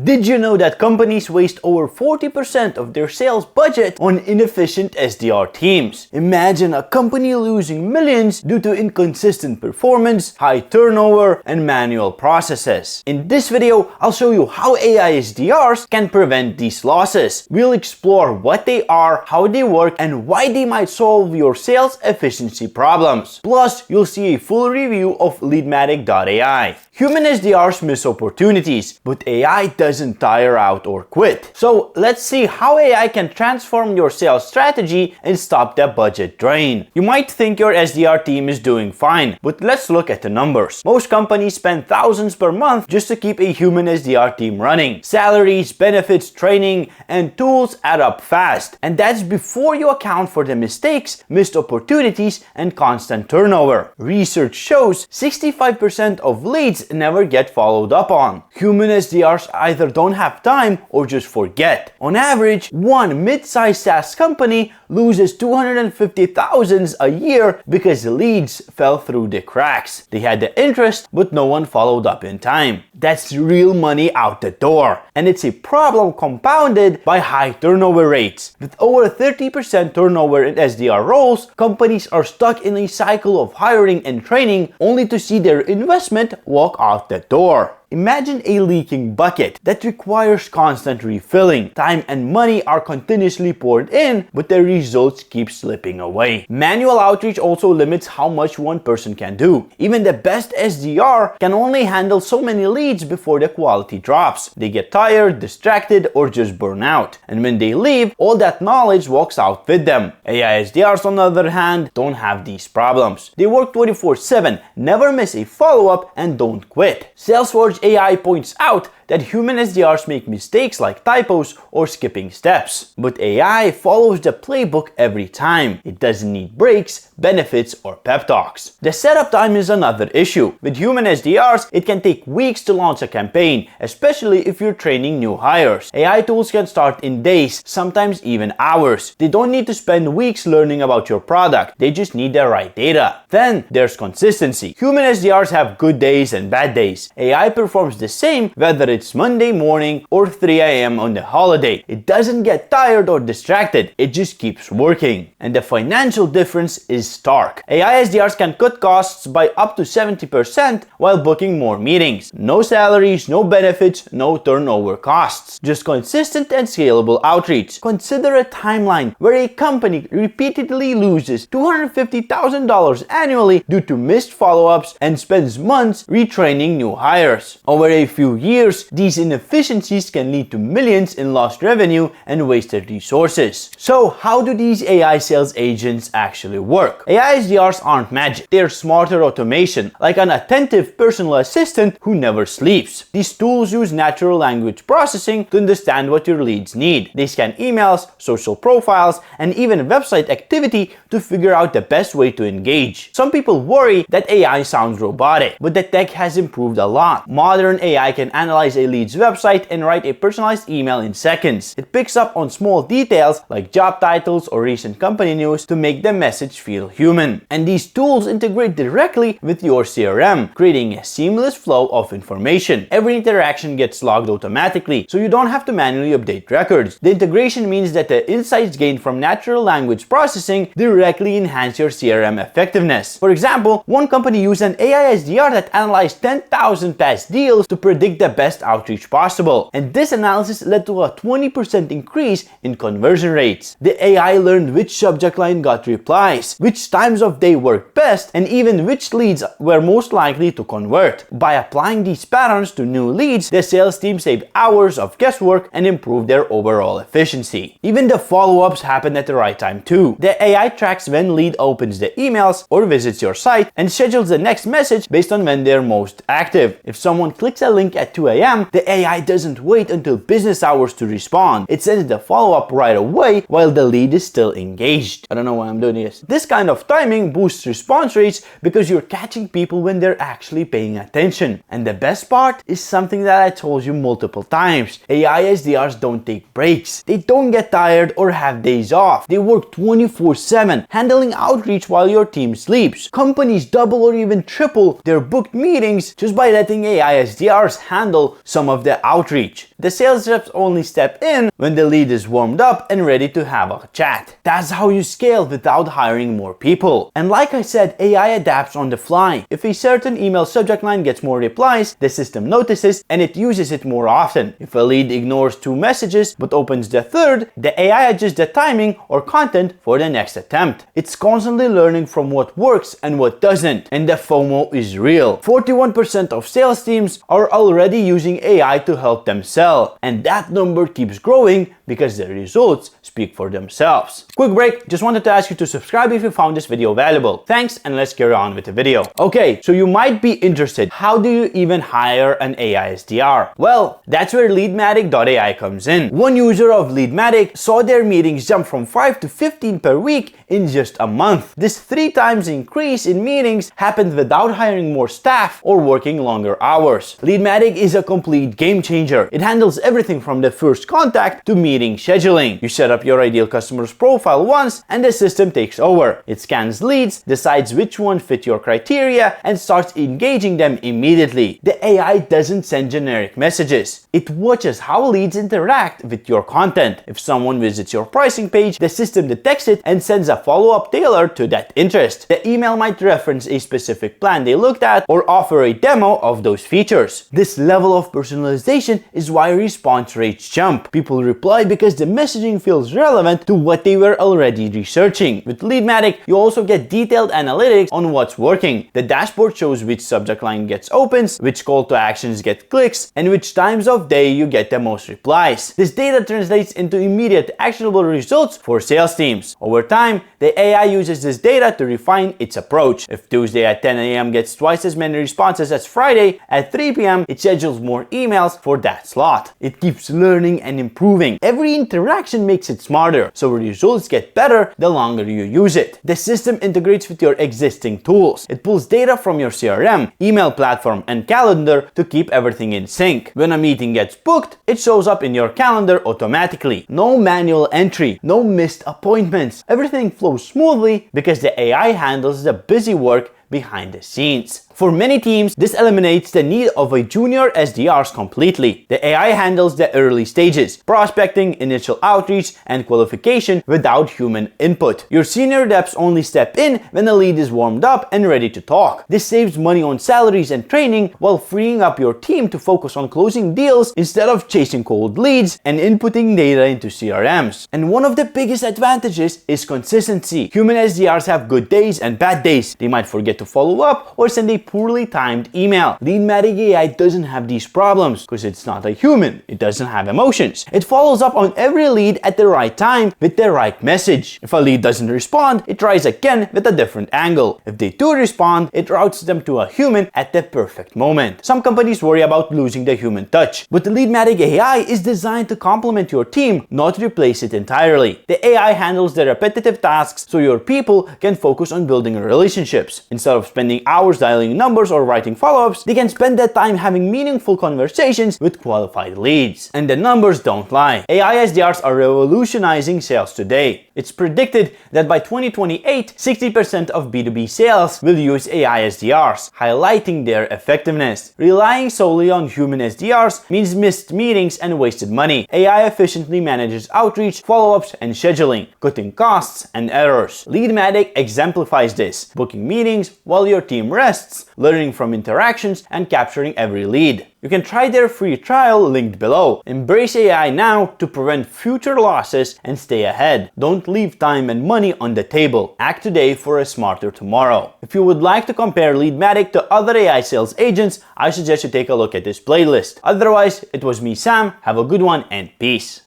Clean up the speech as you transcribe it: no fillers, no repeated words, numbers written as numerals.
Did you know that companies waste over 40% of their sales budget on inefficient SDR teams? Imagine a company losing millions due to inconsistent performance, high turnover, and manual processes. In this video, I'll show you how AI SDRs can prevent these losses. We'll explore what they are, how they work, and why they might solve your sales efficiency problems. Plus, you'll see a full review of Leadmatic.ai. Human SDRs miss opportunities, but AI doesn't tire out or quit. So let's see how AI can transform your sales strategy and stop the budget drain. You might think your SDR team is doing fine, but let's look at the numbers. Most companies spend thousands per month just to keep a human SDR team running. Salaries, benefits, training, and tools add up fast. And that's before you account for the mistakes, missed opportunities, and constant turnover. Research shows 65% of leads never get followed up on. Human SDRs either don't have time or just forget. On average, one mid-sized SaaS company loses $250,000 a year because leads fell through the cracks. They had the interest, but no one followed up in time. That's real money out the door. And it's a problem compounded by high turnover rates. With over 30% turnover in SDR roles, companies are stuck in a cycle of hiring and training only to see their investment walk out the door. Imagine a leaking bucket that requires constant refilling. Time and money are continuously poured in, but the results keep slipping away. Manual outreach also limits how much one person can do. Even the best SDR can only handle so many leads before the quality drops. They get tired, distracted, or just burn out. And when they leave, all that knowledge walks out with them. AI SDRs, on the other hand, don't have these problems. They work 24/7, never miss a follow-up, and don't quit. Salesforge.ai points out that human SDRs make mistakes like typos or skipping steps. But AI follows the playbook every time. It doesn't need breaks, benefits, or pep talks. The setup time is another issue. With human SDRs, it can take weeks to launch a campaign, especially if you're training new hires. AI tools can start in days, sometimes even hours. They don't need to spend weeks learning about your product. They just need the right data. Then there's consistency. Human SDRs have good days and bad days. AI performs the same whether it's Monday morning or 3 a.m. on the holiday. It doesn't get tired or distracted. It just keeps working. And the financial difference is stark. AI SDRs can cut costs by up to 70% while booking more meetings. No salaries, no benefits, no turnover costs. Just consistent and scalable outreach. Consider a timeline where a company repeatedly loses $250,000 annually due to missed follow-ups and spends months retraining new hires. Over a few years, these inefficiencies can lead to millions in lost revenue and wasted resources. So how do these AI sales agents actually work? AI SDRs aren't magic. They're smarter automation, like an attentive personal assistant who never sleeps. These tools use natural language processing to understand what your leads need. They scan emails, social profiles, and even website activity to figure out the best way to engage. Some people worry that AI sounds robotic, but the tech has improved a lot. Modern AI can analyze a lead's website and write a personalized email in seconds. It picks up on small details like job titles or recent company news to make the message feel human. And these tools integrate directly with your CRM, creating a seamless flow of information. Every interaction gets logged automatically, so you don't have to manually update records. The integration means that the insights gained from natural language processing directly enhance your CRM effectiveness. For example, one company used an AI SDR that analyzed 10,000 past deals to predict the best outreach possible. And this analysis led to a 20% increase in conversion rates. The AI learned which subject line got replies, which times of day worked best, and even which leads were most likely to convert. By applying these patterns to new leads, the sales team saved hours of guesswork and improved their overall efficiency. Even the follow-ups happen at the right time too. The AI tracks when lead opens the emails or visits your site and schedules the next message based on when they're most active. If someone clicks a link at 2 a.m., the AI doesn't wait until business hours to respond. It sends the follow-up right away while the lead is still engaged. I don't know why I'm doing this. This kind of timing boosts response rates because you're catching people when they're actually paying attention. And the best part is something that I told you multiple times. AI SDRs don't take breaks. They don't get tired or have days off. They work 24/7, handling outreach while your team sleeps. Companies double or even triple their booked meetings just by letting AI SDRs handle some of the outreach. the sales reps only step in when the lead is warmed up and ready to have a chat. That's how you scale without hiring more people. And like I said, AI adapts on the fly. If a certain email subject line gets more replies, the system notices and it uses it more often. If a lead ignores 2 messages but opens the third, the AI adjusts the timing or content for the next attempt. It's constantly learning from what works and what doesn't, and the FOMO is real. 41% of sales teams are already using AI to help them sell, and that number keeps growing because the results speak for themselves. Quick break, just wanted to ask you to subscribe if you found this video valuable. Thanks, and let's carry on with the video. Okay, so you might be interested, how do you even hire an AI SDR? Well, that's where Leadmatic.ai comes in. One user of Leadmatic saw their meetings jump from 5 to 15 per week in just a month. This 3 times increase in meetings happened without hiring more staff or working longer hours. Leadmatic is a complete game changer. It handles everything from the first contact to meeting scheduling. You set up your ideal customer's profile once and the system takes over. It scans leads, decides which one fit your criteria, and starts engaging them immediately. The AI doesn't send generic messages. It watches how leads interact with your content. If someone visits your pricing page, the system detects it and sends a follow-up tailored to that interest. The email might reference a specific plan they looked at or offer a demo of those features. This level of personalization is why response rates jump. People reply because the messaging feels relevant to what they were already researching. With Leadmatic, you also get detailed analytics on what's working. The dashboard shows which subject line gets opens, which call to actions get clicks, and which times of day you get the most replies. This data translates into immediate actionable results for sales teams. Over time, the AI uses this data to refine its approach. If Tuesday at 10 a.m. gets twice as many responses as Friday at 3 p.m., it schedules more emails for that slot. It keeps learning and improving. Every interaction makes it smarter, so results get better the longer you use it. The system integrates with your existing tools. It pulls data from your CRM, email platform, and calendar to keep everything in sync. When a meeting gets booked, it shows up in your calendar automatically. No manual entry, no missed appointments. Everything flows smoothly because the AI handles the busy work behind the scenes. For many teams, this eliminates the need of a junior SDRs completely. The AI handles the early stages, prospecting, initial outreach, and qualification without human input. Your senior reps only step in when the lead is warmed up and ready to talk. This saves money on salaries and training while freeing up your team to focus on closing deals instead of chasing cold leads and inputting data into CRMs. And one of the biggest advantages is consistency. Human SDRs have good days and bad days. They might forget to follow up or send a poorly timed email. Leadmatic.ai doesn't have these problems because it's not a human. It doesn't have emotions. It follows up on every lead at the right time with the right message. If a lead doesn't respond, it tries again with a different angle. If they do respond, it routes them to a human at the perfect moment. Some companies worry about losing the human touch, but the Leadmatic.ai is designed to complement your team, not replace it entirely. The AI handles the repetitive tasks so your people can focus on building relationships. Instead of spending hours dialing numbers or writing follow-ups, they can spend that time having meaningful conversations with qualified leads. And the numbers don't lie. AI SDRs are revolutionizing sales today. It's predicted that by 2028, 60% of B2B sales will use AI SDRs, highlighting their effectiveness. Relying solely on human SDRs means missed meetings and wasted money. AI efficiently manages outreach, follow-ups, and scheduling, cutting costs and errors. Leadmatic exemplifies this, booking meetings while your team rests, learning from interactions, and capturing every lead. You can try their free trial linked below. Embrace AI now to prevent future losses and stay ahead. Don't leave time and money on the table. Act today for a smarter tomorrow. If you would like to compare Leadmatic to other AI sales agents, I suggest you take a look at this playlist. Otherwise, it was me, Sam. Have a good one and peace.